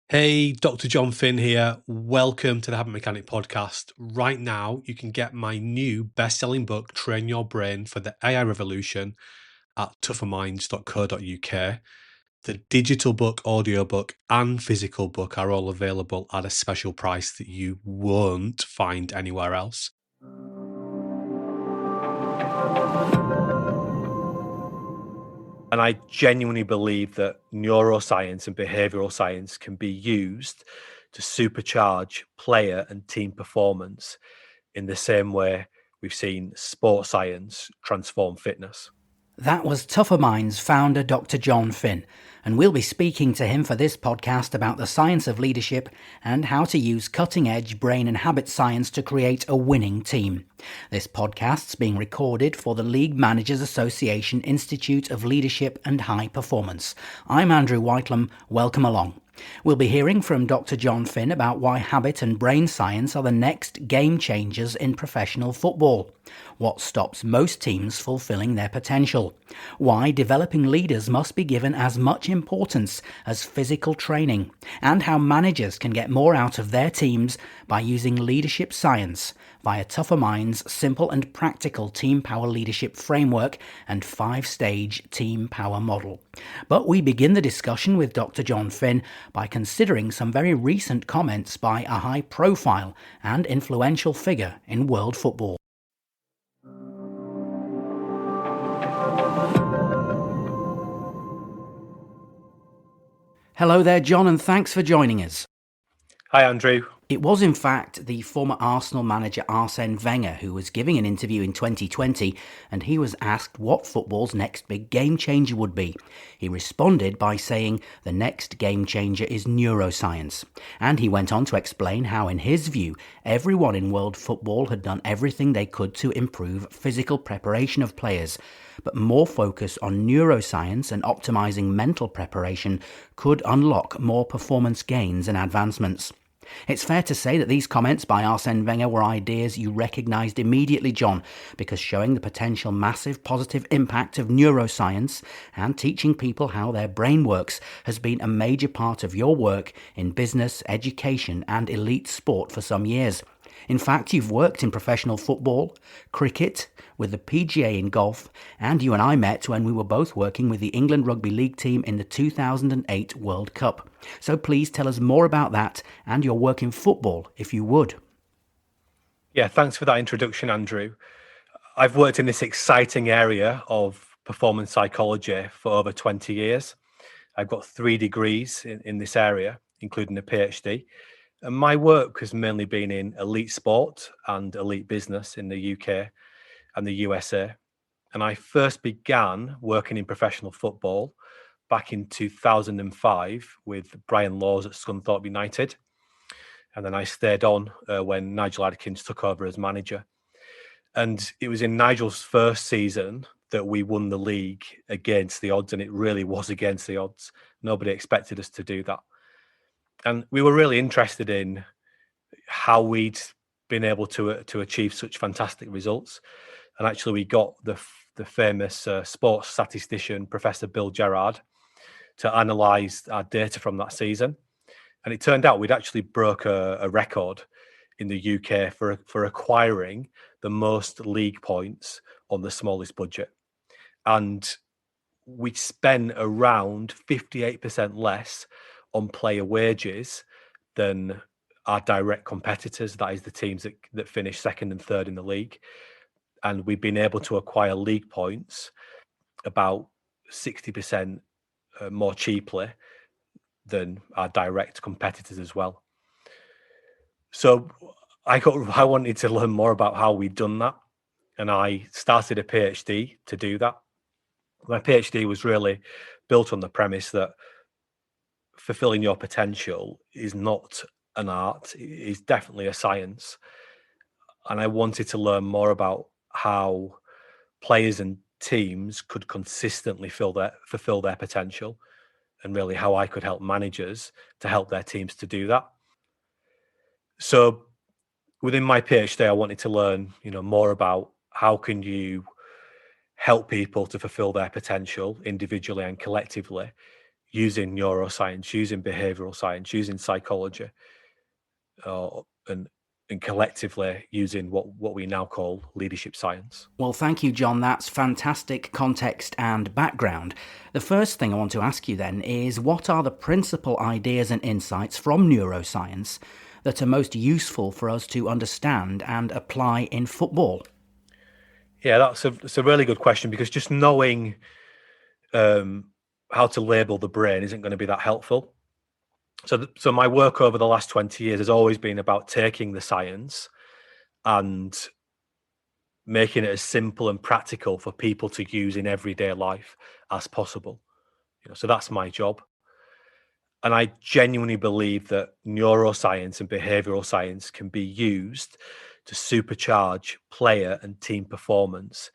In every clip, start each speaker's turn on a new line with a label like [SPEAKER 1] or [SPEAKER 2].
[SPEAKER 1] Hey, Dr. Jon Finn here. Welcome to the Habit Mechanic podcast. Right now, you can get my new best-selling book, Train Your Brain for the AI Revolution, at tougherminds.co.uk. The digital book, audiobook, and physical book are all available at a special price that you won't find anywhere else. And I genuinely believe that neuroscience and behavioral science can be used to supercharge player and team performance in the same way we've seen sports science transform fitness.
[SPEAKER 2] That was Tougher Minds founder Dr. Jon Finn, and we'll be speaking to him for this podcast about the science of leadership and how to use cutting-edge brain and habit science to create a winning team. This podcast's being recorded for the League Managers Association Institute of Leadership and High Performance. I'm Andrew Whitelam. Welcome along. We'll be hearing from Dr. Jon Finn about why habit and brain science are the next game changers in professional football, what stops most teams fulfilling their potential, why developing leaders must be given as much importance as physical training, and how managers can get more out of their teams by using leadership science via Tougher Minds' simple and practical team power leadership framework and 5-stage team power model. But we begin the discussion with Dr. Jon Finn by considering some very recent comments by a high-profile and influential figure in world football. Hello there, John, and thanks for joining us.
[SPEAKER 1] Hi, Andrew.
[SPEAKER 2] It was, in fact, the former Arsenal manager Arsene Wenger who was giving an interview in 2020, and he was asked what football's next big game changer would be. He responded by saying the next game changer is neuroscience. And he went on to explain how, in his view, everyone in world football had done everything they could to improve physical preparation of players. But more focus on neuroscience and optimizing mental preparation could unlock more performance gains and advancements. It's fair to say that these comments by Arsene Wenger were ideas you recognised immediately, John, because showing the potential massive positive impact of neuroscience and teaching people how their brain works has been a major part of your work in business, education and elite sport for some years. In fact, you've worked in professional football, cricket, with the PGA in golf, and you and I met when we were both working with the England Rugby League team in the 2008 World Cup. So please tell us more about that and your work in football, if you would.
[SPEAKER 1] Yeah, thanks for that introduction, Andrew. I've worked in this exciting area of performance psychology for over 20 years. I've got 3 degrees in this area, including a PhD. And my work has mainly been in elite sport and elite business in the UK and the USA. And I first began working in professional football back in 2005 with Brian Laws at Scunthorpe United. And then I stayed on when Nigel Adkins took over as manager. And it was in Nigel's first season that we won the league against the odds. And it really was against the odds. Nobody expected us to do that. And we were really interested in how we'd been able to achieve such fantastic results. And actually, we got the famous sports statistician, Professor Bill Gerard, to analyse our data from that season. And it turned out we'd actually broke a record in the UK for acquiring the most league points on the smallest budget. And we spent around 58% less on player wages than our direct competitors, that is the teams that finish second and third in the league. And we've been able to acquire league points about 60% more cheaply than our direct competitors as well. So I wanted to learn more about how we'd done that. And I started a PhD to do that. My PhD was really built on the premise that fulfilling your potential is not an art, it is definitely a science. And I wanted to learn more about how players and teams could consistently fulfill their potential, and really how I could help managers to help their teams to do that. So within my PhD, I wanted to learn, more about how can you help people to fulfill their potential individually and collectively using neuroscience, using behavioral science, using psychology, and collectively using what we now call leadership science.
[SPEAKER 2] Well, thank you, Jon. That's fantastic context and background. The first thing I want to ask you then is, what are the principal ideas and insights from neuroscience that are most useful for us to understand and apply in football?
[SPEAKER 1] Yeah, that's a really good question, because just knowing how to label the brain isn't going to be that helpful. So my work over the last 20 years has always been about taking the science and making it as simple and practical for people to use in everyday life as possible. So that's my job. And I genuinely believe that neuroscience and behavioral science can be used to supercharge player and team performance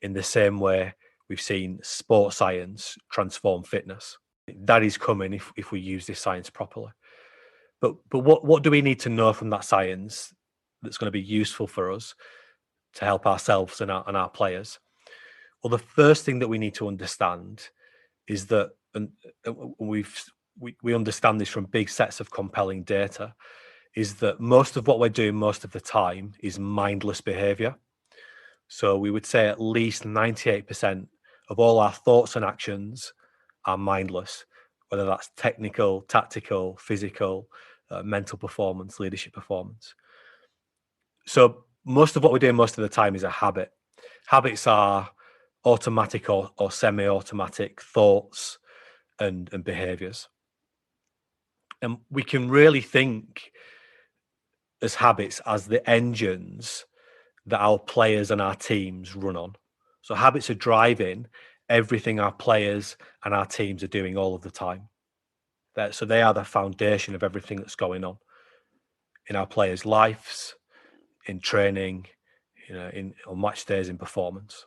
[SPEAKER 1] in the same way we've seen sports science transform fitness. That is coming if we use this science properly. But what do we need to know from that science that's going to be useful for us to help ourselves and our players? Well, the first thing that we need to understand is that, and we understand this from big sets of compelling data, is that most of what we're doing most of the time is mindless behavior. So we would say at least 98% of all our thoughts and actions are mindless, whether that's technical, tactical, physical, mental performance, leadership performance. So most of what we're doing most of the time is a habit. Habits are automatic or semi-automatic thoughts and behaviors. And we can really think as habits as the engines that our players and our teams run on. So habits are driving everything our players and our teams are doing all of the time. So they are the foundation of everything that's going on in our players' lives, in training, on match days, in performance.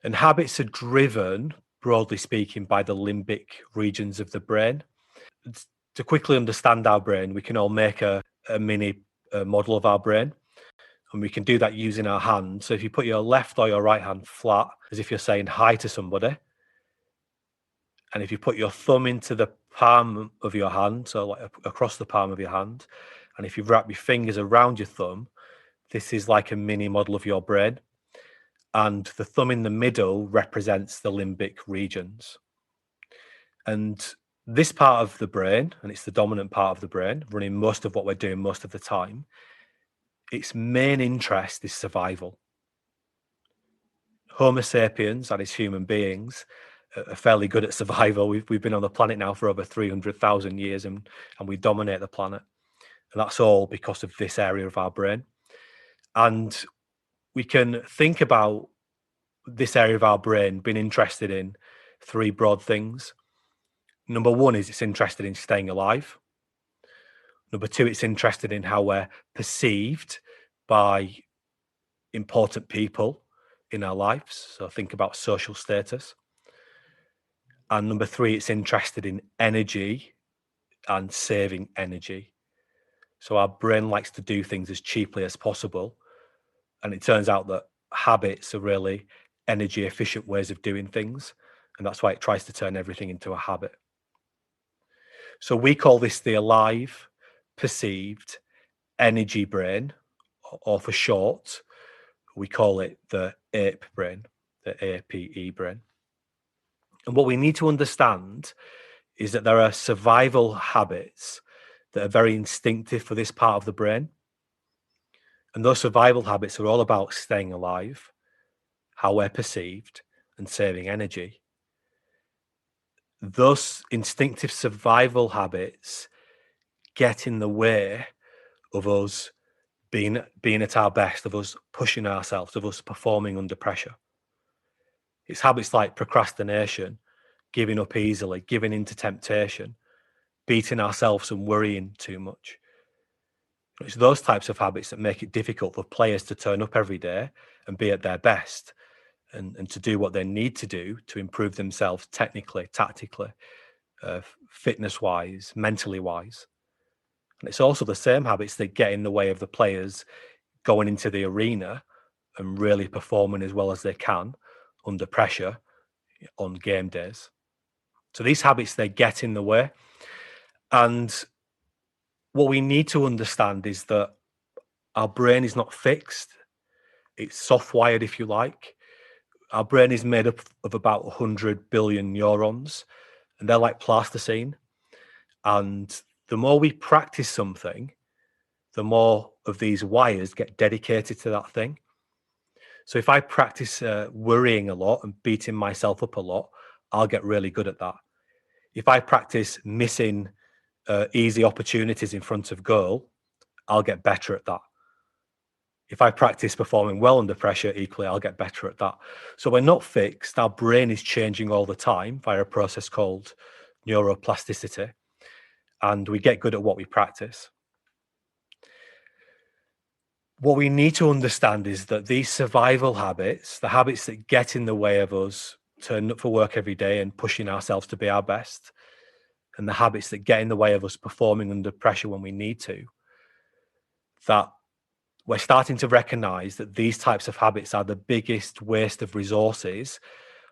[SPEAKER 1] And habits are driven, broadly speaking, by the limbic regions of the brain. To quickly understand our brain, we can all make a mini model of our brain. And we can do that using our hand. So if you put your left or your right hand flat, as if you're saying hi to somebody, and if you put your thumb into the palm of your hand, so like across the palm of your hand, and if you wrap your fingers around your thumb, this is like a mini model of your brain. And the thumb in the middle represents the limbic regions. And this part of the brain, and it's the dominant part of the brain, running most of what we're doing most of the time, its main interest is survival. Homo sapiens, that is human beings, are fairly good at survival. We've been on the planet now for over 300,000 years, and we dominate the planet. And that's all because of this area of our brain. And we can think about this area of our brain being interested in three broad things. Number one is it's interested in staying alive. Number two, it's interested in how we're perceived by important people in our lives. So think about social status. And number three, it's interested in energy and saving energy. So our brain likes to do things as cheaply as possible. And it turns out that habits are really energy efficient ways of doing things. And that's why it tries to turn everything into a habit. So we call this the alive, perceived, energy brain, or for short, we call it the APE brain, the APE brain. And what we need to understand is that there are survival habits that are very instinctive for this part of the brain. And those survival habits are all about staying alive, how we're perceived, and saving energy. Those instinctive survival habits get in the way of us being at our best, of us pushing ourselves, of us performing under pressure. It's habits like procrastination, giving up easily, giving into temptation, beating ourselves and worrying too much. It's those types of habits that make it difficult for players to turn up every day and be at their best, and to do what they need to do to improve themselves technically, tactically, fitness-wise, mentally-wise. And it's also the same habits that get in the way of the players going into the arena and really performing as well as they can under pressure on game days. So these habits, they get in the way. And what we need to understand is that our brain is not fixed. It's soft-wired, if you like. Our brain is made up of about 100 billion neurons, and they're like plasticine. And the more we practice something, the more of these wires get dedicated to that thing. So if I practice worrying a lot and beating myself up a lot, I'll get really good at that. If I practice missing easy opportunities in front of goal, I'll get better at that. If I practice performing well under pressure, equally, I'll get better at that. So we're not fixed. Our brain is changing all the time via a process called neuroplasticity, and we get good at what we practice. What we need to understand is that these survival habits, the habits that get in the way of us turning up for work every day and pushing ourselves to be our best, and the habits that get in the way of us performing under pressure when we need to, that we're starting to recognize that these types of habits are the biggest waste of resources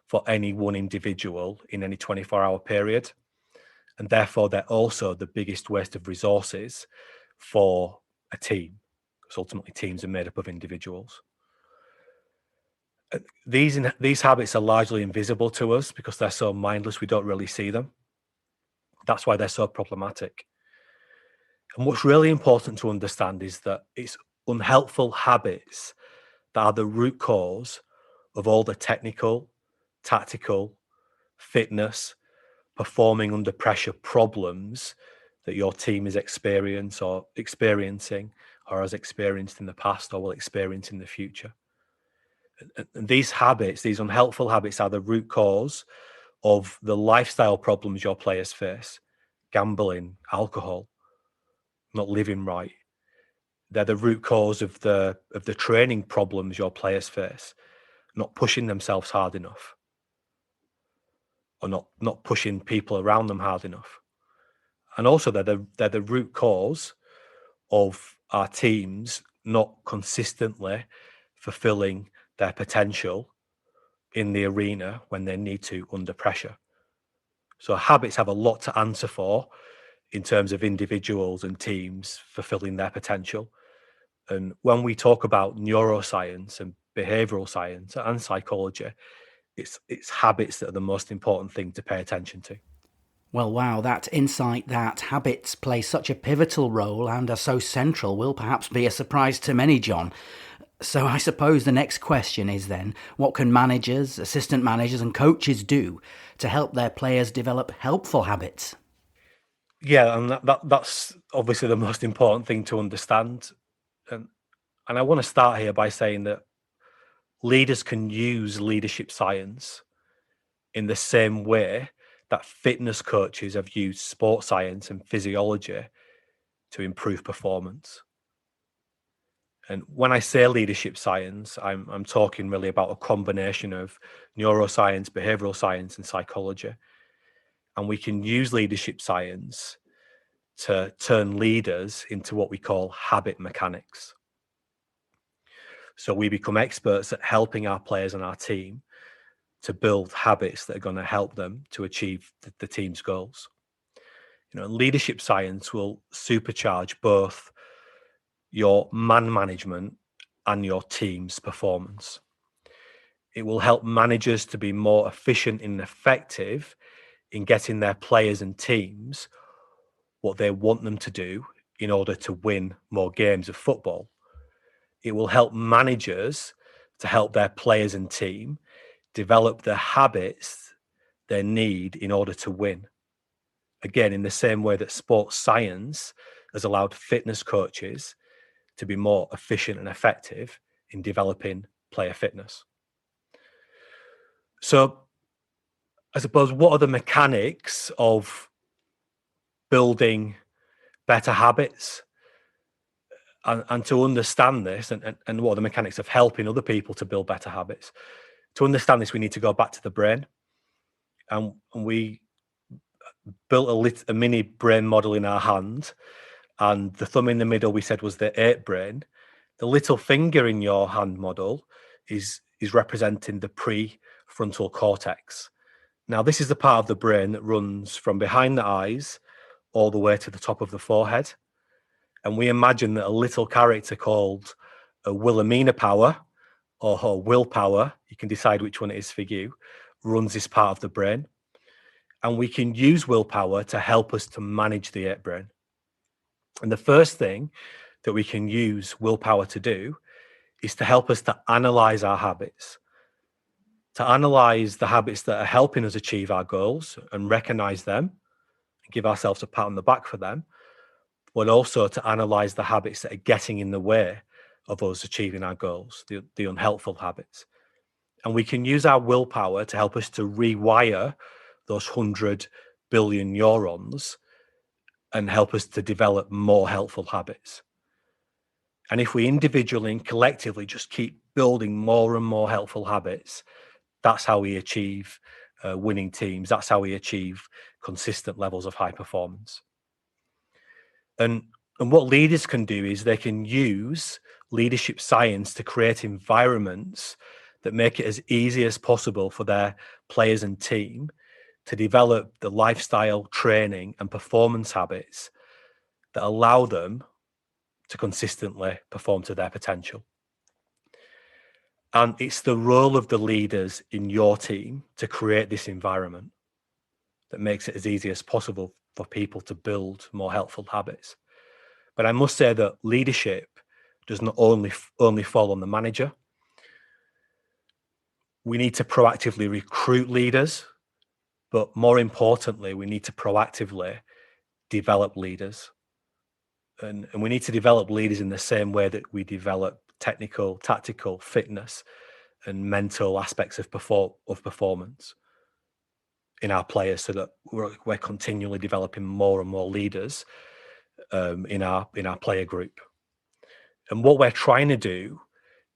[SPEAKER 1] for any one individual in any 24-hour period. And therefore, they're also the biggest waste of resources for a team, because ultimately teams are made up of individuals. These habits are largely invisible to us because they're so mindless, we don't really see them. That's why they're so problematic. And what's really important to understand is that it's unhelpful habits that are the root cause of all the technical, tactical, fitness, performing under pressure problems that your team is experiencing or has experienced in the past or will experience in the future. And these habits, these unhelpful habits, are the root cause of the lifestyle problems your players face: gambling, alcohol, not living right. They're the root cause of the training problems your players face: not pushing themselves hard enough, or not pushing people around them hard enough. And also they're the root cause of our teams not consistently fulfilling their potential in the arena when they need to under pressure. So habits have a lot to answer for in terms of individuals and teams fulfilling their potential. And when we talk about neuroscience and behavioral science and psychology, it's habits that are the most important thing to pay attention to.
[SPEAKER 2] Well, wow, that insight that habits play such a pivotal role and are so central will perhaps be a surprise to many, Jon. So I suppose the next question is then, what can managers, assistant managers and coaches do to help their players develop helpful habits?
[SPEAKER 1] Yeah, and that's obviously the most important thing to understand. And I want to start here by saying that leaders can use leadership science in the same way that fitness coaches have used sports science and physiology to improve performance. And when I say leadership science, I'm talking really about a combination of neuroscience, behavioral science, and psychology. And we can use leadership science to turn leaders into what we call habit mechanics. So we become experts at helping our players and our team to build habits that are going to help them to achieve the team's goals. Leadership science will supercharge both your man management and your team's performance. It will help managers to be more efficient and effective in getting their players and teams what they want them to do in order to win more games of football. It will help managers to help their players and team develop the habits they need in order to win. Again, in the same way that sports science has allowed fitness coaches to be more efficient and effective in developing player fitness. So I suppose, what are the mechanics of building better habits? And to understand this, and what are the mechanics of helping other people to build better habits? To understand this, we need to go back to the brain. And we built a mini brain model in our hand. And the thumb in the middle, we said, was the ape brain. The little finger in your hand model is representing the prefrontal cortex. Now, this is the part of the brain that runs from behind the eyes all the way to the top of the forehead. And we imagine that a little character called a Wilhelmina power or willpower, you can decide which one it is for you, runs this part of the brain. And we can use willpower to help us to manage the ape brain. And the first thing that we can use willpower to do is to help us to analyze our habits, to analyze the habits that are helping us achieve our goals and recognize them and give ourselves a pat on the back for them, but also to analyze the habits that are getting in the way of us achieving our goals, the unhelpful habits. And we can use our willpower to help us to rewire those 100 billion neurons and help us to develop more helpful habits. And if we individually and collectively just keep building more and more helpful habits, that's how we achieve winning teams. That's how we achieve consistent levels of high performance. And what leaders can do is they can use leadership science to create environments that make it as easy as possible for their players and team to develop the lifestyle, training, and performance habits that allow them to consistently perform to their potential. And it's the role of the leaders in your team to create this environment that makes it as easy as possible for people to build more helpful habits. But I must say that leadership does not only fall on the manager. We need to proactively recruit leaders, but more importantly, we need to proactively develop leaders. And we need to develop leaders in the same way that we develop technical, tactical, fitness, and mental aspects of performance in our players, so that we're continually developing more and more leaders in our player group. And what we're trying to do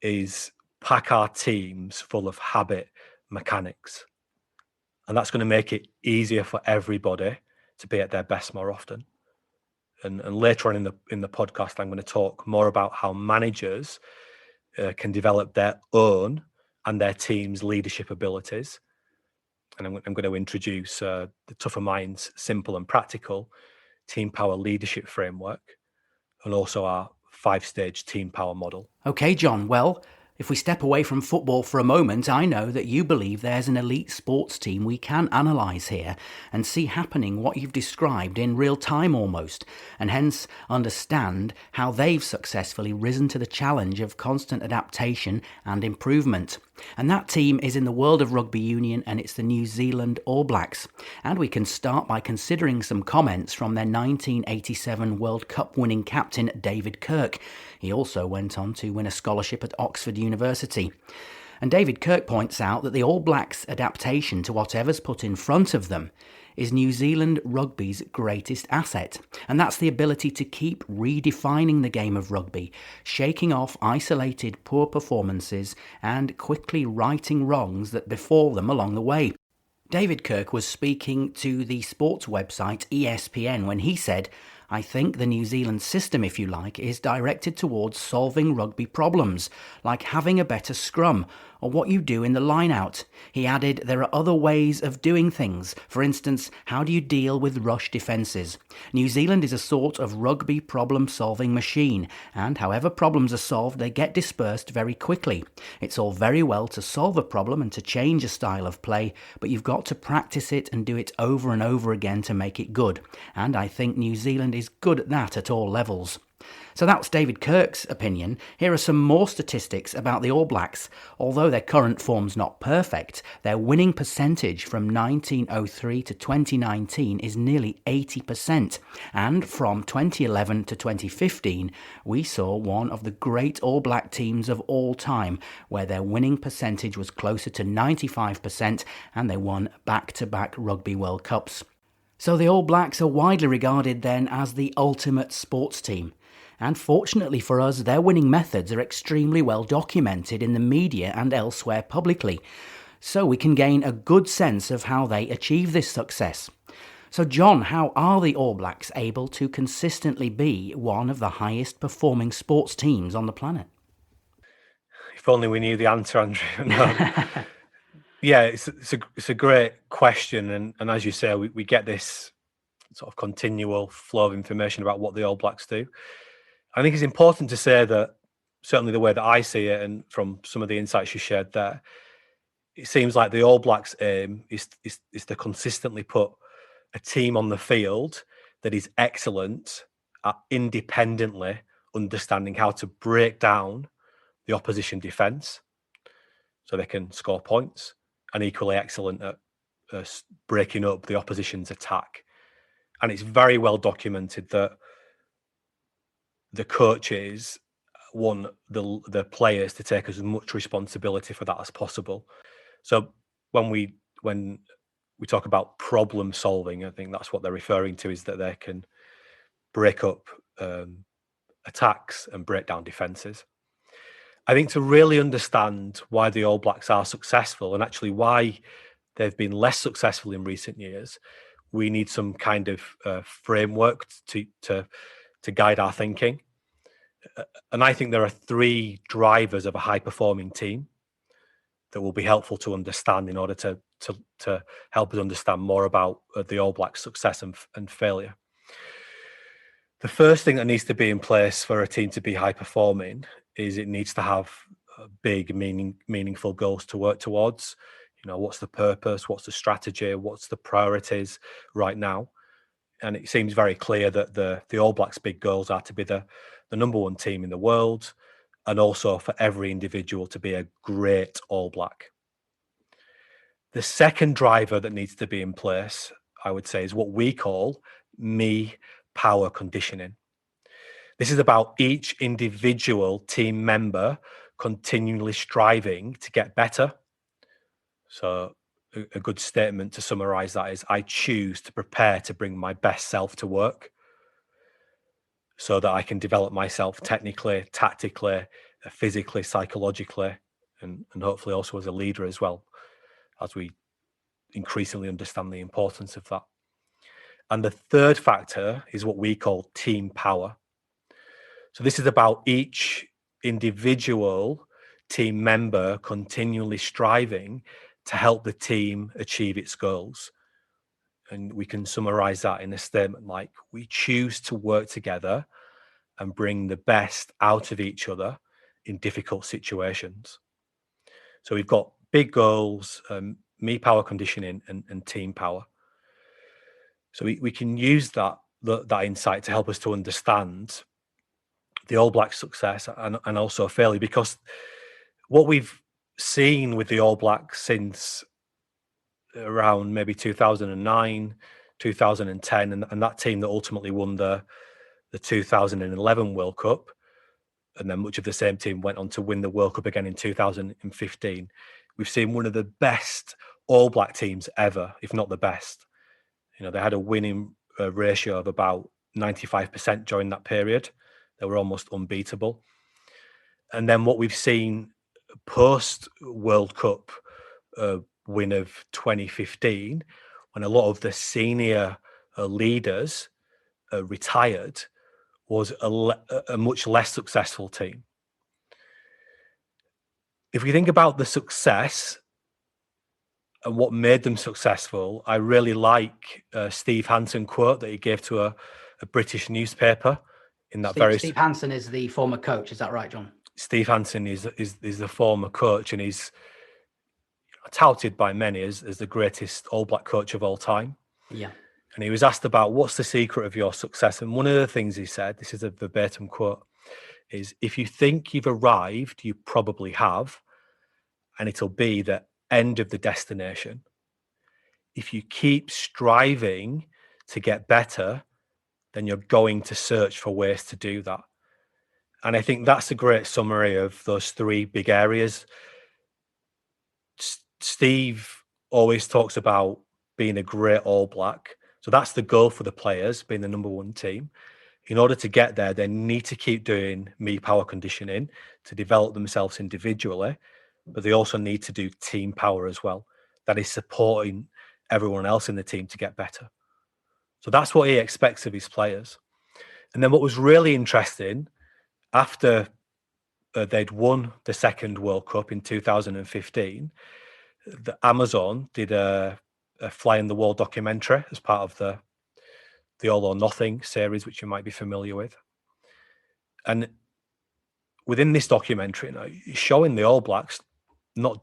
[SPEAKER 1] is pack our teams full of habit mechanics, and that's going to make it easier for everybody to be at their best more often. And later on in the podcast, I'm going to talk more about how managers can develop their own and their team's leadership abilities. And I'm going to introduce the Tougher Minds Simple and Practical Team Power Leadership Framework, and also our 5-stage team power model.
[SPEAKER 2] Okay, Jon, well, if we step away from football for a moment, I know that you believe there's an elite sports team we can analyse here and see happening what you've described in real time almost, and hence understand how they've successfully risen to the challenge of constant adaptation and improvement. And that team is in the world of rugby union, and it's the New Zealand All Blacks. And we can start by considering some comments from their 1987 World Cup winning captain David Kirk. He also went on to win a scholarship at Oxford University. And David Kirk points out that the All Blacks' adaptation to whatever's put in front of them is New Zealand rugby's greatest asset, and that's the ability to keep redefining the game of rugby, shaking off isolated poor performances and quickly righting wrongs that befall them along the way. David Kirk was speaking to the sports website ESPN when he said, "I think the New Zealand system, if you like, is directed towards solving rugby problems, like having a better scrum, or what you do in the line-out." He added, "There are other ways of doing things. For instance, how do you deal with rush defences? New Zealand is a sort of rugby problem-solving machine, and however problems are solved, they get dispersed very quickly. It's all very well to solve a problem and to change a style of play, but you've got to practice it and do it over and over again to make it good. And I think New Zealand is good at that at all levels." So that's David Kirk's opinion. Here are some more statistics about the All Blacks. Although their current form's not perfect, their winning percentage from 1903 to 2019 is nearly 80%. And from 2011 to 2015, we saw one of the great All Black teams of all time, where their winning percentage was closer to 95%, and they won back-to-back Rugby World Cups. So the All Blacks are widely regarded then as the ultimate sports team. And fortunately for us, their winning methods are extremely well documented in the media and elsewhere publicly, so we can gain a good sense of how they achieve this success. So Jon, how are the All Blacks able to consistently be one of the highest performing sports teams on the planet?
[SPEAKER 1] If only we knew the answer, Andrew. No. Yeah, it's a great question, and as you say, we get this sort of continual flow of information about what the All Blacks do. I think it's important to say that certainly the way that I see it, and from some of the insights you shared there, it seems like the All Blacks' aim is to consistently put a team on the field that is excellent at independently understanding how to break down the opposition defence so they can score points, and equally excellent at breaking up the opposition's attack. And it's very well documented that the coaches want the players to take as much responsibility for that as possible. So when we talk about problem solving, I think that's what they're referring to, is that they can break up attacks and break down defences. I think to really understand why the All Blacks are successful, and actually why they've been less successful in recent years, we need some kind of framework to guide our thinking. And I think there are three drivers of a high performing team that will be helpful to understand in order to help us understand more about the All Blacks' success and failure. The first thing that needs to be in place for a team to be high performing is it needs to have big, meaningful goals to work towards. You know, what's the purpose? What's the strategy? What's the priorities right now? And it seems very clear that the All Blacks' big goals are to be the number one team in the world, and also for every individual to be a great All Black. The second driver that needs to be in place, I would say, is what we call me power conditioning. This is about each individual team member continually striving to get better. So a good statement to summarize that is, I choose to prepare to bring my best self to work so that I can develop myself technically, tactically, physically, psychologically, and hopefully also as a leader as well, as we increasingly understand the importance of that. And the third factor is what we call team power. So this is about each individual team member continually striving to help the team achieve its goals. And we can summarize that in a statement like, we choose to work together and bring the best out of each other in difficult situations. So we've got big goals, me power conditioning, and team power. So we can use that insight to help us to understand the All Blacks' success and also failure, because what we've seen with the All Blacks since around maybe 2009, 2010, and that team that ultimately won the 2011 World Cup, and then much of the same team went on to win the World Cup again in 2015. We've seen one of the best All Black teams ever, if not the best. You know, they had a winning ratio of about 95% during that period. They were almost unbeatable. And then what we've seen post World Cup win of 2015, when a lot of the senior leaders retired, was a much less successful team. If we think about the success and what made them successful, I really like Steve Hansen quote that he gave to a British newspaper. In that
[SPEAKER 2] Steve Hansen is the former coach, is that right, John?
[SPEAKER 1] Steve Hansen is the former coach, and he's touted by many as the greatest All Black coach of all time.
[SPEAKER 2] Yeah.
[SPEAKER 1] And he was asked about what's the secret of your success, and one of the things he said, this is a verbatim quote, is, if you think you've arrived, you probably have, and it'll be the end of the destination. If you keep striving to get better, then you're going to search for ways to do that. And I think that's a great summary of those three big areas. Steve always talks about being a great All Black. So that's the goal for the players, being the number one team. In order to get there, they need to keep doing me power conditioning to develop themselves individually, but they also need to do team power as well. That is supporting everyone else in the team to get better. So that's what he expects of his players. And then what was really interesting, after they'd won the second World Cup in 2015, the Amazon did a fly in the wall documentary as part of the All or Nothing series, which you might be familiar with. And within this documentary, showing the All Blacks not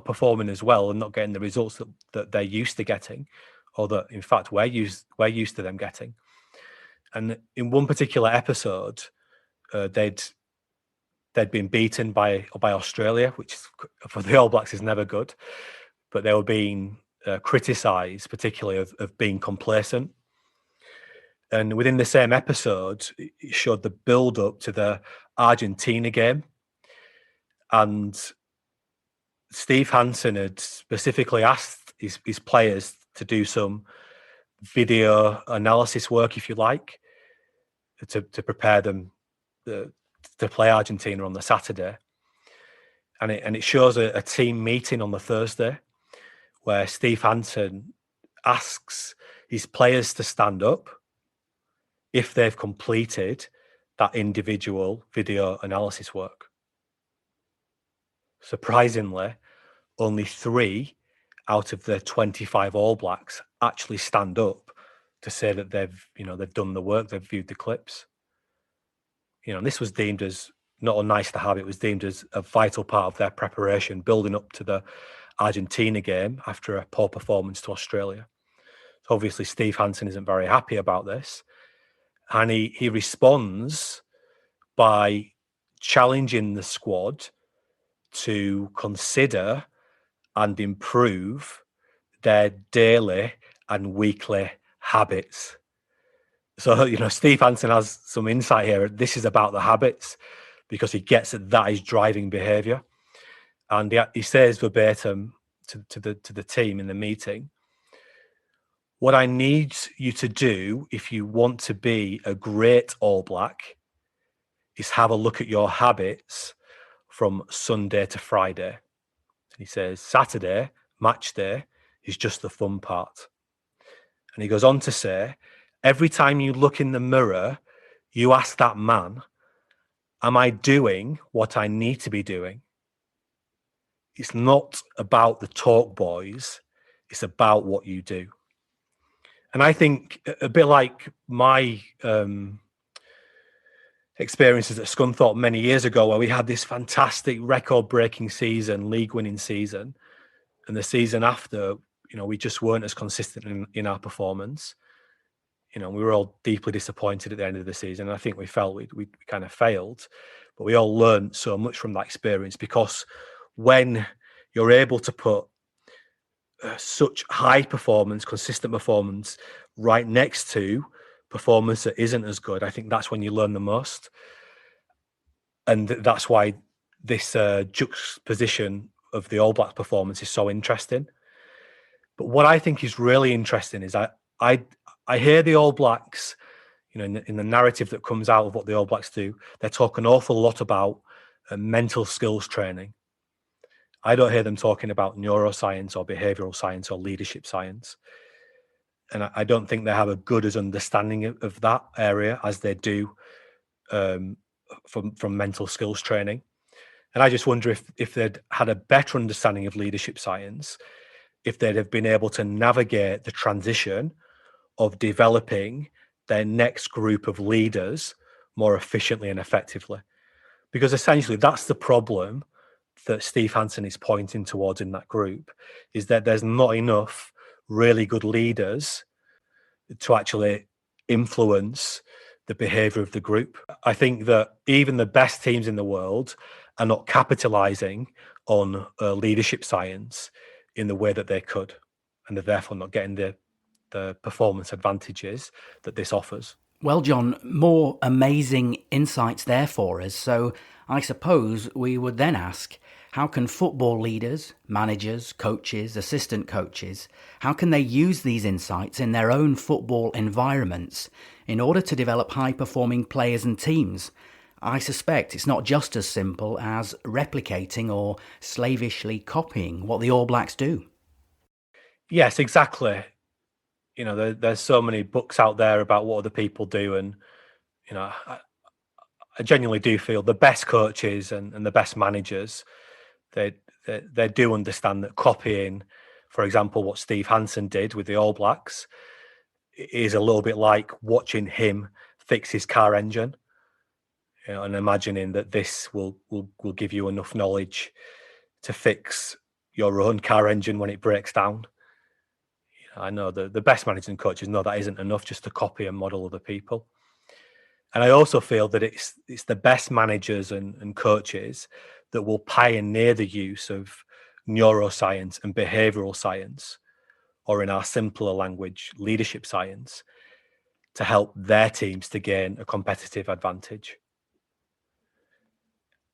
[SPEAKER 1] performing as well and not getting the results that they're used to getting, or that in fact we're used to them getting. And in one particular episode, they'd been beaten by Australia, which for the All Blacks is never good, but they were being criticised, particularly of being complacent. And within the same episode, it showed the build up to the Argentina game, and Steve Hansen had specifically asked his players to do some video analysis work, if you like, to prepare them to play Argentina on the Saturday. And it shows a team meeting on the Thursday where Steve Hansen asks his players to stand up if they've completed that individual video analysis work. Surprisingly, only 3 out of the 25 All Blacks actually stand up to say that they've done the work, they've viewed the clips. This was deemed as not a nice to have, it was deemed as a vital part of their preparation building up to the Argentina game after a poor performance to Australia. So obviously Steve Hansen isn't very happy about this. And he responds by challenging the squad to consider and improve their daily and weekly habits. So, Steve Hansen has some insight here. This is about the habits because he gets that is driving behaviour. And he says verbatim to the team in the meeting, what I need you to do if you want to be a great All Black is have a look at your habits from Sunday to Friday. He says Saturday, match day, is just the fun part. And he goes on to say, every time you look in the mirror, you ask that man, am I doing what I need to be doing? It's not about the talk, boys. It's about what you do. And I think a bit like my experiences at Scunthorpe many years ago, where we had this fantastic record-breaking season, league-winning season, and the season after, we just weren't as consistent in our performance. We were all deeply disappointed at the end of the season. I think we felt we kind of failed, but we all learned so much from that experience, because when you're able to put such high performance, consistent performance right next to performance that isn't as good, I think that's when you learn the most. And that's why this juxtaposition of the All Blacks performance is so interesting. But what I think is really interesting is I hear the All Blacks, in the narrative that comes out of what the All Blacks do, they talk an awful lot about mental skills training. I don't hear them talking about neuroscience or behavioral science or leadership science. And I don't think they have a good as understanding of that area as they do from mental skills training. And I just wonder if they'd had a better understanding of leadership science, if they'd have been able to navigate the transition of developing their next group of leaders more efficiently and effectively. Because essentially that's the problem that Steve Hansen is pointing towards in that group, is that there's not enough really good leaders to actually influence the behavior of the group. I think that even the best teams in the world are not capitalizing on leadership science in the way that they could, and they're therefore not getting the performance advantages that this offers.
[SPEAKER 2] Well, Jon, more amazing insights there for us. So I suppose we would then ask, how can football leaders, managers, coaches, assistant coaches, how can they use these insights in their own football environments in order to develop high-performing players and teams? I suspect it's not just as simple as replicating or slavishly copying what the All Blacks do.
[SPEAKER 1] Yes, exactly. There's so many books out there about what other people do, and I genuinely do feel the best coaches and the best managers, they they do understand that copying, for example, what Steve Hansen did with the All Blacks, is a little bit like watching him fix his car engine, and imagining that this will give you enough knowledge to fix your own car engine when it breaks down. I know the best managers and coaches know that isn't enough just to copy and model other people. And I also feel that it's the best managers and coaches that will pioneer the use of neuroscience and behavioral science, or in our simpler language, leadership science, to help their teams to gain a competitive advantage.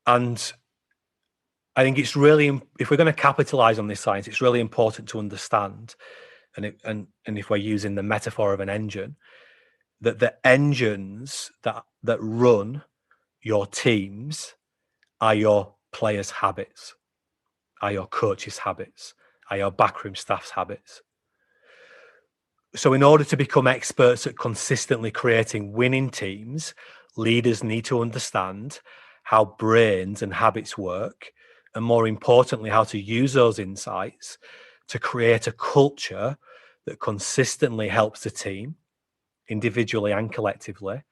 [SPEAKER 1] And I think it's really, if we're going to capitalize on this science, it's really important to understand, and if we're using the metaphor of an engine, that the engines that run your teams are your players' habits, are your coaches' habits, are your backroom staff's habits. So in order to become experts at consistently creating winning teams, leaders need to understand how brains and habits work, and more importantly, how to use those insights to create a culture that consistently helps the team, individually and collectively,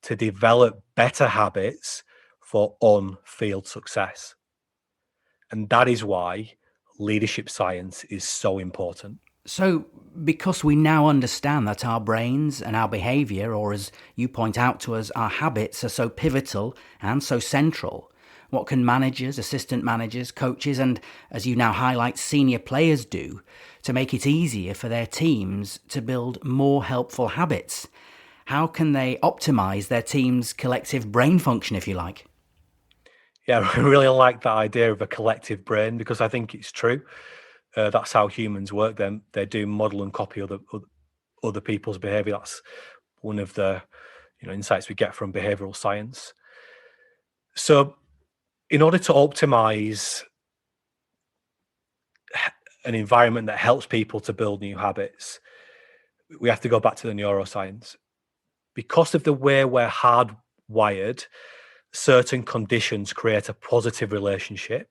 [SPEAKER 1] to develop better habits for on-field success. And that is why leadership science is so important.
[SPEAKER 2] So, because we now understand that our brains and our behaviour, or as you point out to us, our habits are so pivotal and so central, what can managers, assistant managers, coaches, and, as you now highlight, senior players do to make it easier for their teams to build more helpful habits? How can they optimise their team's collective brain function, if you like?
[SPEAKER 1] Yeah, I really like that idea of a collective brain, because I think it's true. That's how humans work. They do model and copy other people's behavior. That's one of the insights we get from behavioral science. So, in order to optimize an environment that helps people to build new habits, we have to go back to the neuroscience. Because of the way we're hardwired, certain conditions create a positive relationship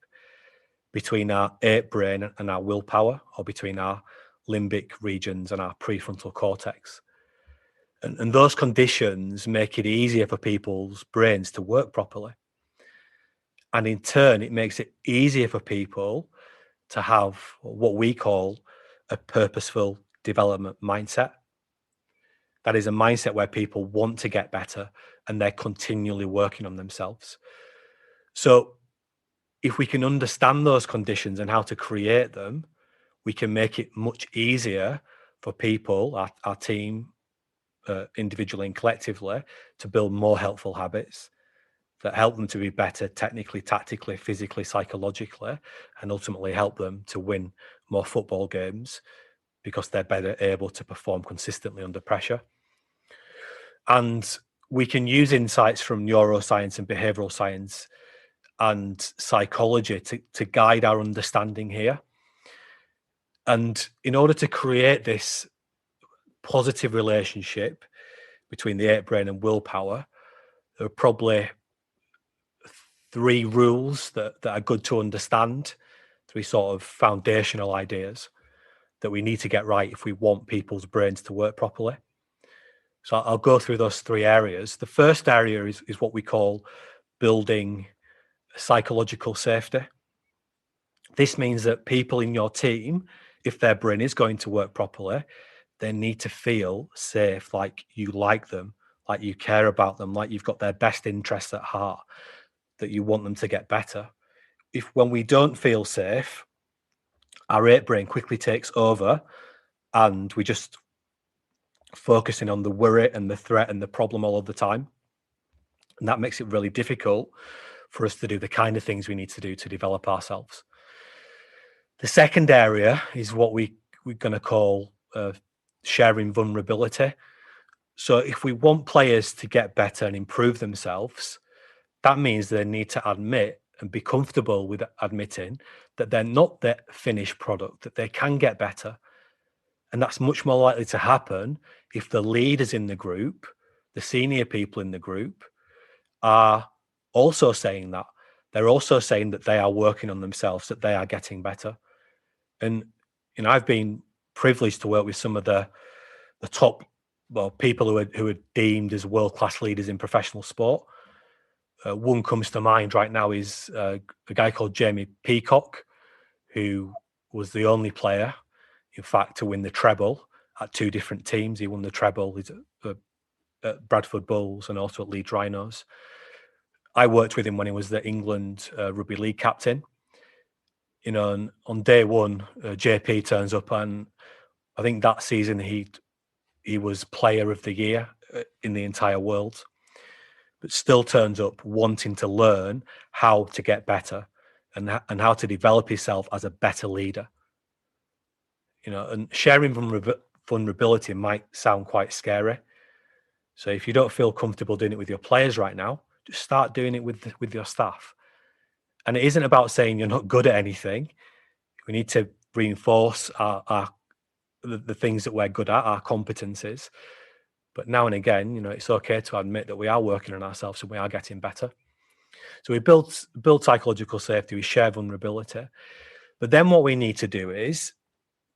[SPEAKER 1] between our ape brain and our willpower, or between our limbic regions and our prefrontal cortex. And those conditions make it easier for people's brains to work properly. And in turn, it makes it easier for people to have what we call a purposeful development mindset. That is a mindset where people want to get better and they're continually working on themselves. So if we can understand those conditions and how to create them, we can make it much easier for people, our team, individually and collectively, to build more helpful habits that help them to be better technically, tactically, physically, psychologically, and ultimately help them to win more football games because they're better able to perform consistently under pressure. And we can use insights from neuroscience and behavioral science and psychology to guide our understanding here. And in order to create this positive relationship between the ape brain and willpower, there are probably three rules that are good to understand, three sort of foundational ideas that we need to get right if we want people's brains to work properly. So I'll go through those three areas. The first area is what we call building psychological safety. This means that people in your team, if their brain is going to work properly, they need to feel safe, like you like them, like you care about them, like you've got their best interests at heart, that you want them to get better. When we don't feel safe, our ape brain quickly takes over and we just focusing on the worry and the threat and the problem all of the time. And that makes it really difficult for us to do the kind of things we need to do to develop ourselves. The second area is what we're going to call sharing vulnerability. So if we want players to get better and improve themselves, that means they need to admit and be comfortable with admitting that they're not the finished product, that they can get better. And that's much more likely to happen if the leaders in the group, the senior people in the group, are also saying that they're also saying that they are working on themselves, that they are getting better. And I've been privileged to work with some of the top people who are deemed as world-class leaders in professional sport. One comes to mind right now is a guy called Jamie Peacock, who was the only player, in fact, to win the treble at two different teams. He won the treble at Bradford Bulls and also at Leeds Rhinos. I worked with him when he was the England rugby league captain. And on day one, JP turns up, and I think that season he was player of the year in the entire world, but still turns up wanting to learn how to get better and how to develop himself as a better leader. And sharing vulnerability might sound quite scary. So if you don't feel comfortable doing it with your players right now, just start doing it with your staff. And it isn't about saying you're not good at anything. We need to reinforce the things that we're good at, our competencies. But now and again, it's okay to admit that we are working on ourselves and we are getting better. So we build psychological safety, we share vulnerability. But then what we need to do is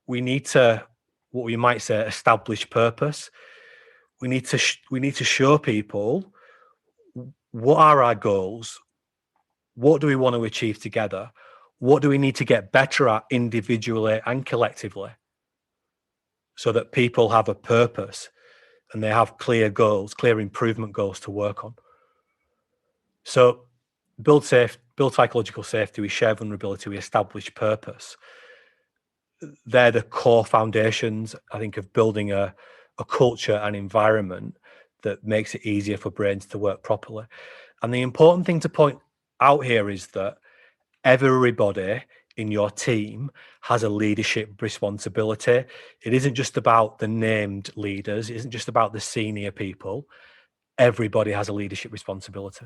[SPEAKER 1] we need to, what we might say, establish purpose. We need to show people what are our goals, what do we want to achieve together, what do we need to get better at individually and collectively, so that people have a purpose and they have clear goals, clear improvement goals to work on. So build psychological safety, we share vulnerability, we establish purpose. They're the core foundations, I think, of building a culture and environment that makes it easier for brains to work properly. And the important thing to point out here is that everybody in your team has a leadership responsibility. It isn't just about the named leaders. It isn't just about the senior people. Everybody has a leadership responsibility.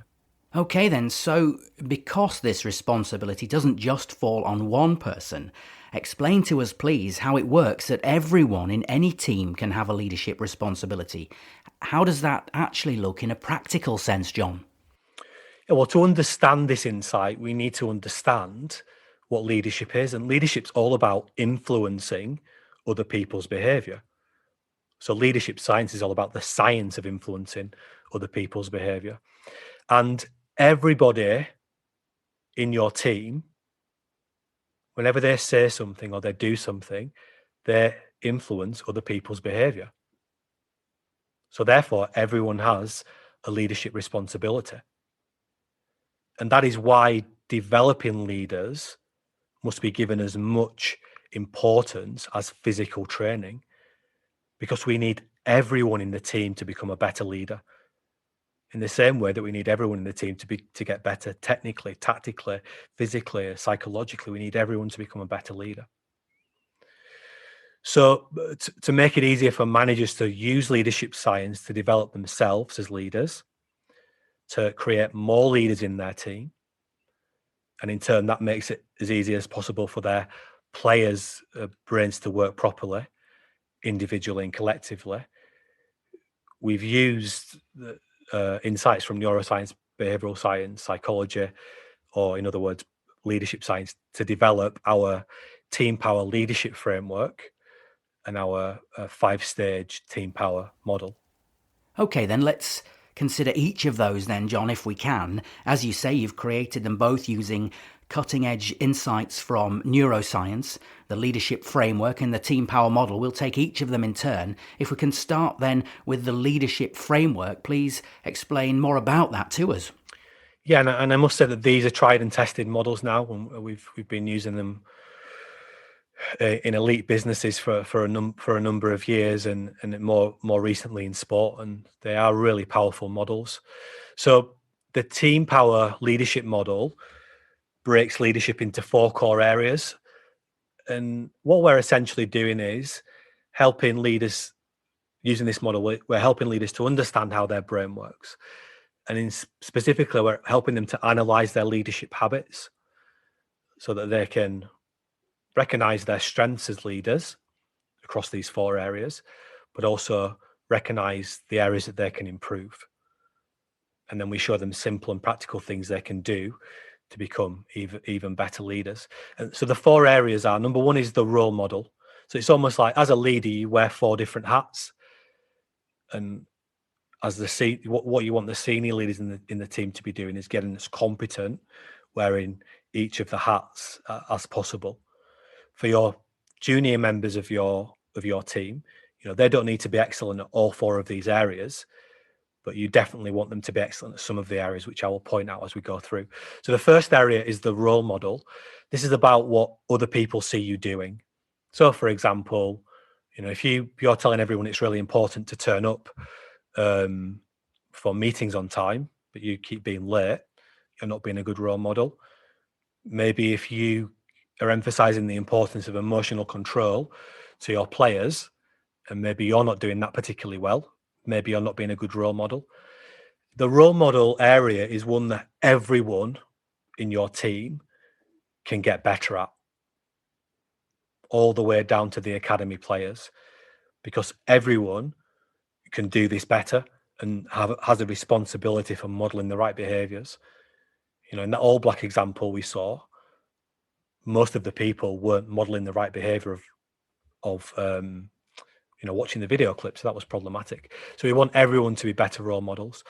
[SPEAKER 2] Okay then, so because this responsibility doesn't just fall on one person, explain to us please how it works that everyone in any team can have a leadership responsibility. How does that actually look in a practical sense, Jon?
[SPEAKER 1] Yeah, well, to understand this insight, we need to understand what leadership is. And leadership's all about influencing other people's behavior. So leadership science is all about the science of influencing other people's behavior. And everybody in your team, whenever they say something or they do something, they influence other people's behavior. So therefore, everyone has a leadership responsibility. And that is why developing leaders must be given as much importance as physical training, because we need everyone in the team to become a better leader. In the same way that we need everyone in the team to get better technically, tactically, physically, psychologically, we need everyone to become a better leader. So to make it easier for managers to use leadership science to develop themselves as leaders, to create more leaders in their team, and in turn that makes it as easy as possible for their players' brains to work properly, individually and collectively. We've used insights from neuroscience, behavioral science, psychology, or in other words, leadership science, to develop our team power leadership framework and our 5-stage team power model.
[SPEAKER 2] Okay, then let's consider each of those then, Jon, if we can. As you say, you've created them both using cutting-edge insights from neuroscience, the leadership framework and the team power model. We'll take each of them in turn. If we can start then with the leadership framework, please explain more about that to us.
[SPEAKER 1] Yeah, and I must say that these are tried and tested models now, and we've been using them in elite businesses for a number of years, and more recently in sport, and they are really powerful models. So the team power leadership model breaks leadership into 4 core areas, and what we're essentially doing is helping leaders. Using this model, we're helping leaders to understand how their brain works, and specifically, we're helping them to analyze their leadership habits so that they can recognize their strengths as leaders across these 4 areas, but also recognize the areas that they can improve. And then we show them simple and practical things they can do to become even better leaders. And so the 4 areas are: number 1 is the role model. So it's almost like, as a leader, you wear 4 different hats, and as what you want the senior leaders in the team to be doing is getting as competent wearing each of the hats as possible. For your junior members of your team, they don't need to be excellent at all 4 of these areas, but you definitely want them to be excellent at some of the areas, which I will point out as we go through. So the first area is the role model. This is about what other people see you doing. So, for example, if you're telling everyone it's really important to turn up for meetings on time, but you keep being late, you're not being a good role model. Maybe if you are emphasizing the importance of emotional control to your players, and maybe you're not doing that particularly well, maybe you're not being a good role model. The role model area is one that everyone in your team can get better at, all the way down to the academy players, because everyone can do this better and has a responsibility for modeling the right behaviors. In that All Black example we saw, most of the people weren't modeling the right behavior of watching the video clips. So that was problematic. So we want everyone to be better role models.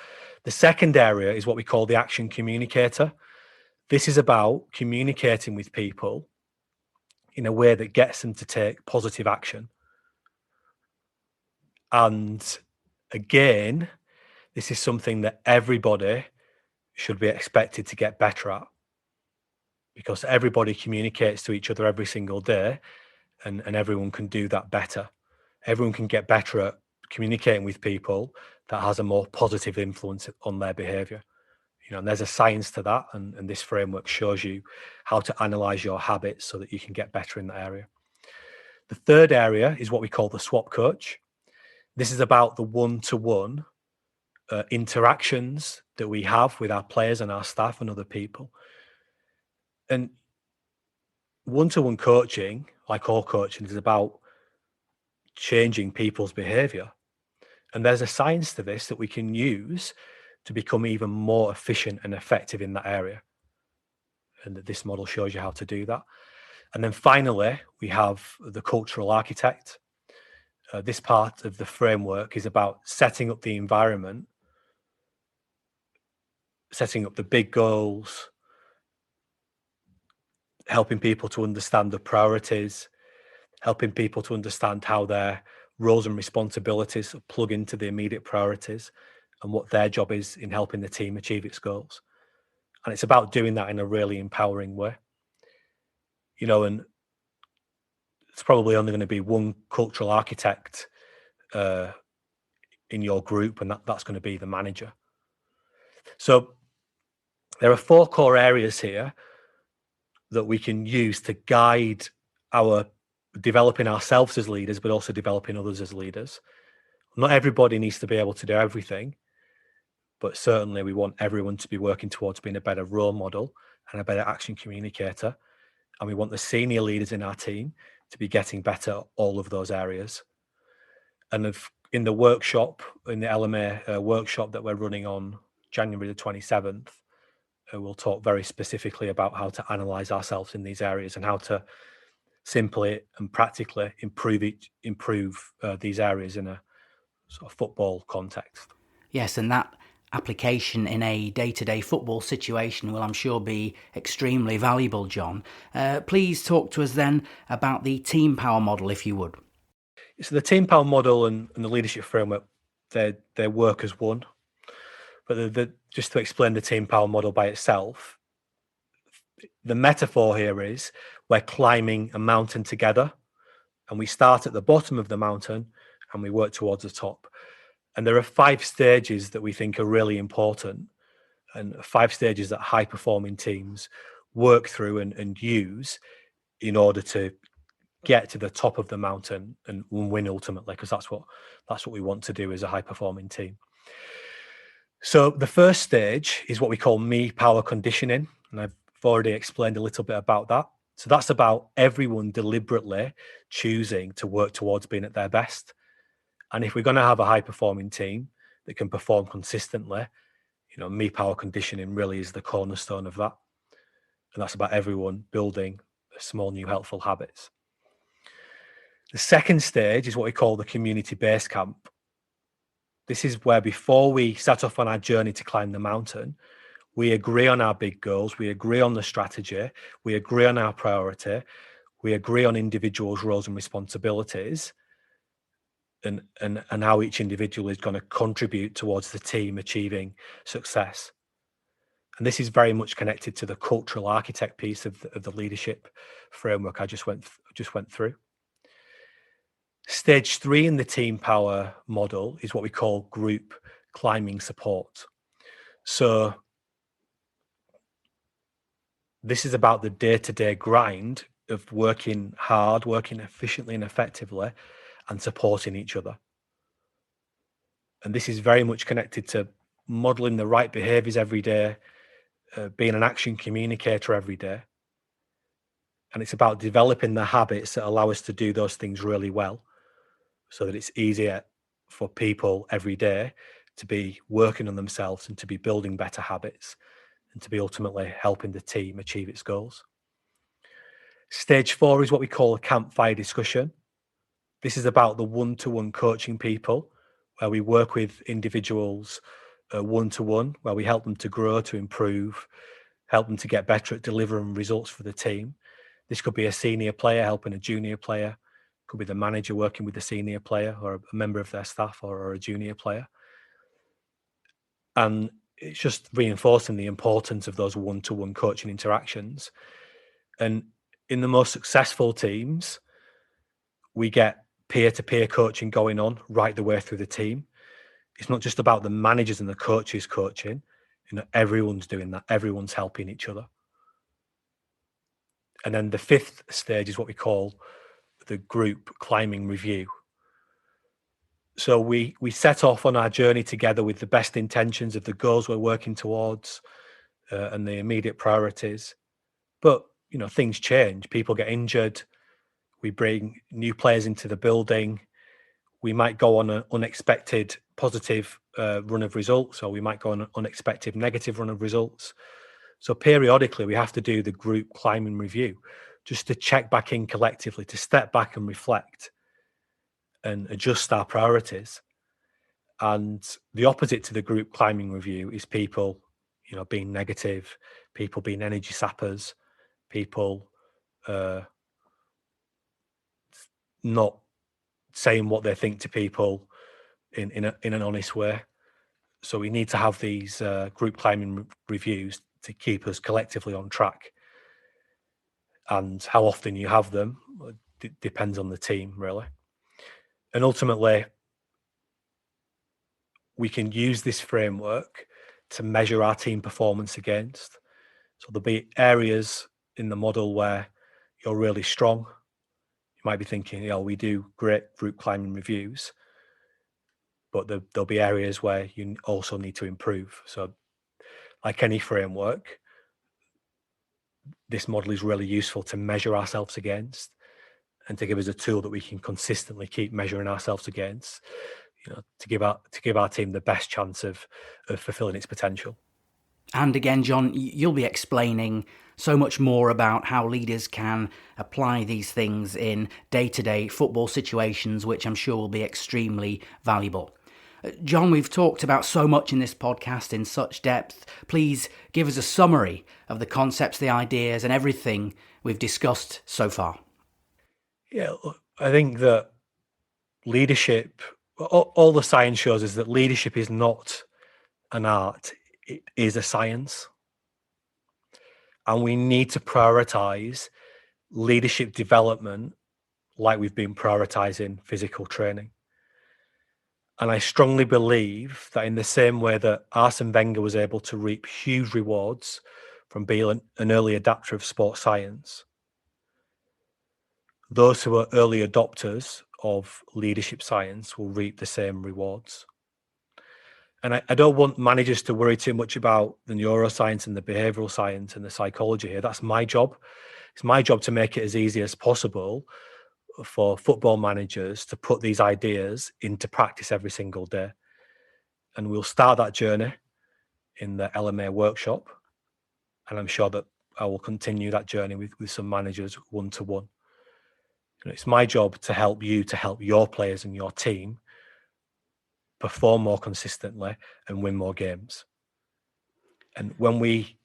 [SPEAKER 1] The second area is what we call the action communicator. This is about communicating with people in a way that gets them to take positive action. And again, this is something that everybody should be expected to get better at, because everybody communicates to each other every single day, and everyone can do that better. Everyone can get better at communicating with people that has a more positive influence on their behavior. And there's a science to that, and this framework shows you how to analyze your habits so that you can get better in that area. The third area is what we call the swap coach. This is about the one-to-one interactions that we have with our players and our staff and other people. And one-to-one coaching, like all coaching, is about changing people's behavior. And there's a science to this that we can use to become even more efficient and effective in that area. And that this model shows you how to do that. And then finally, we have the cultural architect. This part of the framework is about setting up the environment, setting up the big goals, helping people to understand the priorities, helping people to understand how their roles and responsibilities plug into the immediate priorities and what their job is in helping the team achieve its goals. And it's about doing that in a really empowering way. And it's probably only going to be one cultural architect in your group, and that's going to be the manager. So there are 4 core areas here that we can use to guide our developing ourselves as leaders, but also developing others as leaders. Not everybody needs to be able to do everything, but certainly we want everyone to be working towards being a better role model and a better action communicator. And we want the senior leaders in our team to be getting better at all of those areas. And in the workshop, in the LMA workshop that we're running on January the 27th, we'll talk very specifically about how to analyze ourselves in these areas and how to simply and practically improve these areas in a sort of football context.
[SPEAKER 2] Yes, and that application in a day-to-day football situation will, I'm sure, be extremely valuable, Jon. Please talk to us then about the team power model, if you would.
[SPEAKER 1] So the team power model and the leadership framework, they work as one. But just to explain the team power model by itself, the metaphor here is we're climbing a mountain together, and we start at the bottom of the mountain and we work towards the top. And there are 5 stages that we think are really important, and 5 stages that high performing teams work through and use in order to get to the top of the mountain and win ultimately, because that's what we want to do as a high performing team. So the first stage is what we call me power conditioning, and I've already explained a little bit about that. So that's about everyone deliberately choosing to work towards being at their best. And if we're going to have a high performing team that can perform consistently, me power conditioning really is the cornerstone of that. And that's about everyone building small new helpful habits. The second stage is what we call the community base camp. This is where before we set off on our journey to climb the mountain, we agree on our big goals, we agree on the strategy, we agree on our priority, we agree on individuals' roles and responsibilities, and how each individual is going to contribute towards the team achieving success. And this is very much connected to the cultural architect piece of the leadership framework I just went through. Stage 3 in the team power model is what we call group climbing support. So this is about the day-to-day grind of working hard, working efficiently and effectively, and supporting each other. And this is very much connected to modeling the right behaviors every day, being an action communicator every day. And it's about developing the habits that allow us to do those things really well, so that it's easier for people every day to be working on themselves and to be building better habits and to be ultimately helping the team achieve its goals. Stage 4 is what we call a campfire discussion. This is about the one-to-one coaching people, where we work with individuals one-to-one, where we help them to grow, to improve, help them to get better at delivering results for the team. This could be a senior player helping a junior player, could be the manager working with the senior player, or a member of their staff, or a junior player. And it's just reinforcing the importance of those one-to-one coaching interactions. And in the most successful teams, we get peer-to-peer coaching going on right the way through the team. It's not just about the managers and the coaches coaching. Everyone's doing that. Everyone's helping each other. And then the 5th stage is what we call the group climbing review. So we set off on our journey together with the best intentions of the goals we're working towards and the immediate priorities. But, things change. People get injured. We bring new players into the building. We might go on an unexpected positive run of results, or we might go on an unexpected negative run of results. So periodically, we have to do the group climbing review just to check back in collectively, to step back and reflect and adjust our priorities. And the opposite to the group climbing review is people, being negative, people being energy sappers, people not saying what they think to people in an honest way. So we need to have these group climbing reviews to keep us collectively on track. And how often you have them depends on the team, really. And ultimately, we can use this framework to measure our team performance against. So there'll be areas in the model where you're really strong. You might be thinking, we do great group climbing reviews, but there'll be areas where you also need to improve. So like any framework, this model is really useful to measure ourselves against and to give us a tool that we can consistently keep measuring ourselves against, to give our team the best chance of fulfilling its potential.
[SPEAKER 2] And again, Jon, you'll be explaining so much more about how leaders can apply these things in day-to-day football situations, which I'm sure will be extremely valuable. Jon, we've talked about so much in this podcast in such depth. Please give us a summary of the concepts, the ideas, and everything we've discussed so far.
[SPEAKER 1] Yeah, I think that leadership, all the science shows is that leadership is not an art, it is a science. And we need to prioritize leadership development like we've been prioritizing physical training. And I strongly believe that in the same way that Arsene Wenger was able to reap huge rewards from being an early adapter of sports science, those who are early adopters of leadership science will reap the same rewards. And I don't want managers to worry too much about the neuroscience and the behavioral science and the psychology here. That's my job. It's my job to make it as easy as possible for football managers to put these ideas into practice every single day. And we'll start that journey in the LMA workshop. And I'm sure that I will continue that journey with some managers one-to-one. It's my job to help you, to help your players and your team perform more consistently and win more games. And when we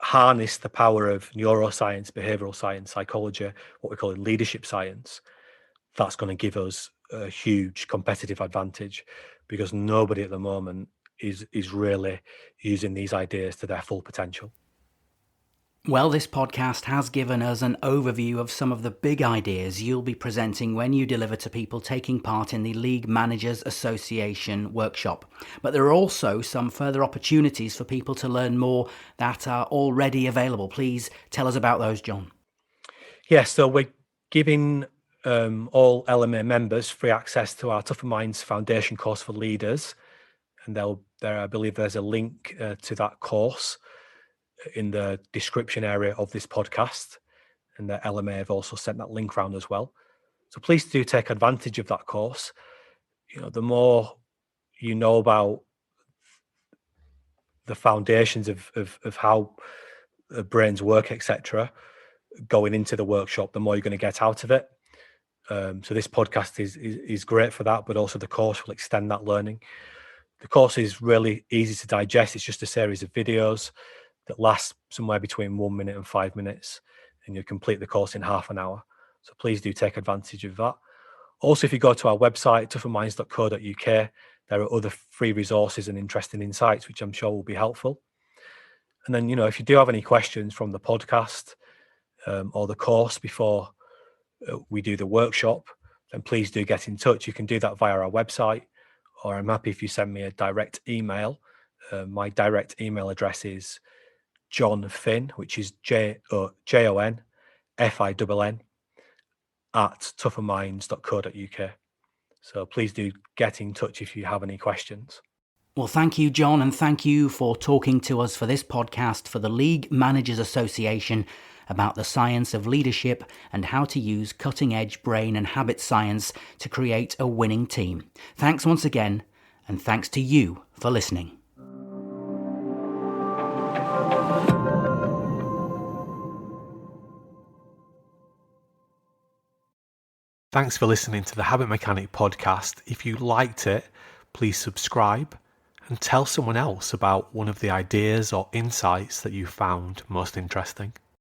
[SPEAKER 1] harness the power of neuroscience, behavioral science, psychology, what we call leadership science, that's going to give us a huge competitive advantage, because nobody at the moment is really using these ideas to their full potential.
[SPEAKER 2] Well, this podcast has given us an overview of some of the big ideas you'll be presenting when you deliver to people taking part in the League Managers Association workshop. But there are also some further opportunities for people to learn more that are already available. Please tell us about those, Jon.
[SPEAKER 1] Yes, so we're giving all LMA members free access to our Tougher Minds Foundation course for leaders. And I believe there's a link to that course in the description area of this podcast, and the LMA have also sent that link around as well. So please do take advantage of that course. The more you know about the foundations of how brains work, etc., going into the workshop, the more you're going to get out of it. So this podcast is great for that, but also the course will extend that learning. The course is really easy to digest. It's just a series of videos that lasts somewhere between 1 minute and 5 minutes, and you complete the course in half an hour. So please do take advantage of that. Also, if you go to our website, tougherminds.co.uk, there are other free resources and interesting insights, which I'm sure will be helpful. And then, if you do have any questions from the podcast or the course before we do the workshop, then please do get in touch. You can do that via our website, or I'm happy if you send me a direct email. My direct email address is Jon Finn, which is JONFINN @tougherminds.co.uk. So please do get in touch if you have any questions.
[SPEAKER 2] Well, thank you, Jon, and thank you for talking to us for this podcast for the League Managers Association about the science of leadership and how to use cutting-edge brain and habit science to create a winning team. Thanks once again, and thanks to you for listening.
[SPEAKER 1] Thanks for listening to the Habit Mechanic podcast. If you liked it, please subscribe and tell someone else about one of the ideas or insights that you found most interesting.